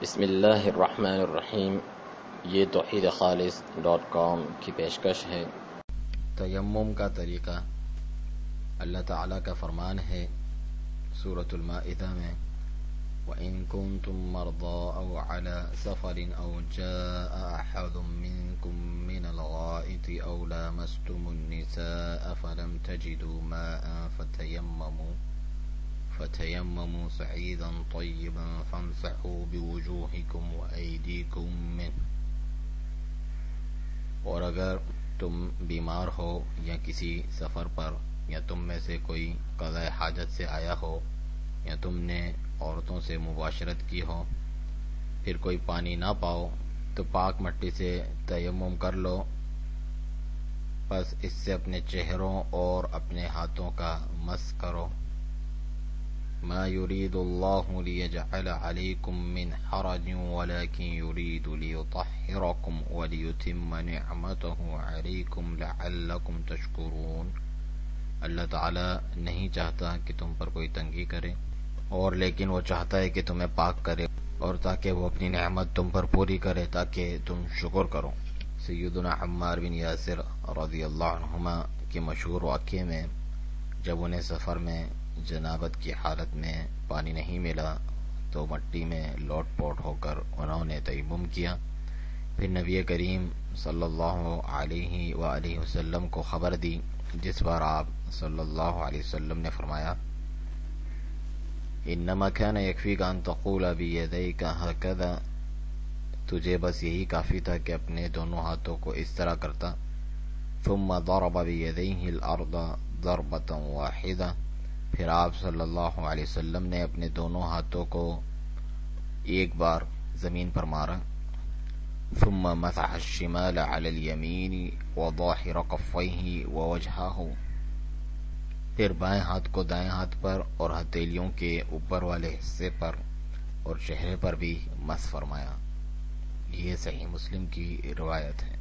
بسم اللہ الرحمن الرحیم۔ یہ توحیدخالص.com کی پیشکش ہے۔ تیمم کا طریقہ۔ اللہ تعالیٰ کا فرمان ہے سورۃ المائدہ میں، وَإِن كُنتُم مَّرْضَىٰ أَوْ عَلَىٰ سَفَرٍ أَوْ جَاءَ أَحَدٌ مِّنكُم مِّنَ الْغَائِطِ أَوْ لَامَسْتُمُ النِّسَاءَ فَلَمْ تَجِدُوا مَاءً فتيمموا صعيدا طيبا فامسحوا بوجوهكم وأيديكم منه۔ اور اگر تم بیمار ہو یا کسی سفر پر، یا تم میں سے کوئی قضاء حاجت سے آیا ہو، یا تم نے عورتوں سے مباشرت کی ہو، پھر کوئی پانی نہ پاؤ تو پاک مٹی سے تیمم کر لو، پس اس سے اپنے چہروں اور اپنے ہاتھوں کا مس کرو۔ ما يريد الله ليجعل عليكم من حرج ولكن يريد ليطهركم وليتم نعمته عليكم لعلكم تشكرون۔ اللہ تعالیٰ نہیں چاہتا کہ تم پر کوئی تنگی کرے، اور لیکن وہ چاہتا ہے کہ تمہیں پاک کرے، اور تاکہ وہ اپنی نعمت تم پر پوری کرے تاکہ تم شکر کرو۔ سیدنا عمار بن یاسر رضی اللہ عنہما کے مشہور واقعے میں، جب انہیں سفر میں جنابت کی حالت میں پانی نہیں ملا تو مٹی میں لوٹ پوٹ ہو کر انہوں نے تیمم کیا۔ پھر نبی کریم صلی اللہ علیہ وآلہ وسلم کو خبر دی، جس پر آپ صلی اللہ علیہ وسلم نے فرمایا، انما كان يكفيك ان تقول بيديك هكذا، تجھے بس یہی کافی تھا کہ اپنے دونوں ہاتھوں کو اس طرح کرتا۔ ثم ضرب بيديه الارض ضربة واحدة، پھر آپ صلی اللہ علیہ وسلم نے اپنے دونوں ہاتھوں کو ایک بار زمین پر مارا۔ ثم مسح الشمال على اليمين وظاهر كفيه ووجهه، پھر بائیں ہاتھ کو دائیں ہاتھ پر اور ہتھیلیوں کے اوپر والے حصے پر اور چہرے پر بھی مس فرمایا۔ یہ صحیح مسلم کی روایت ہے۔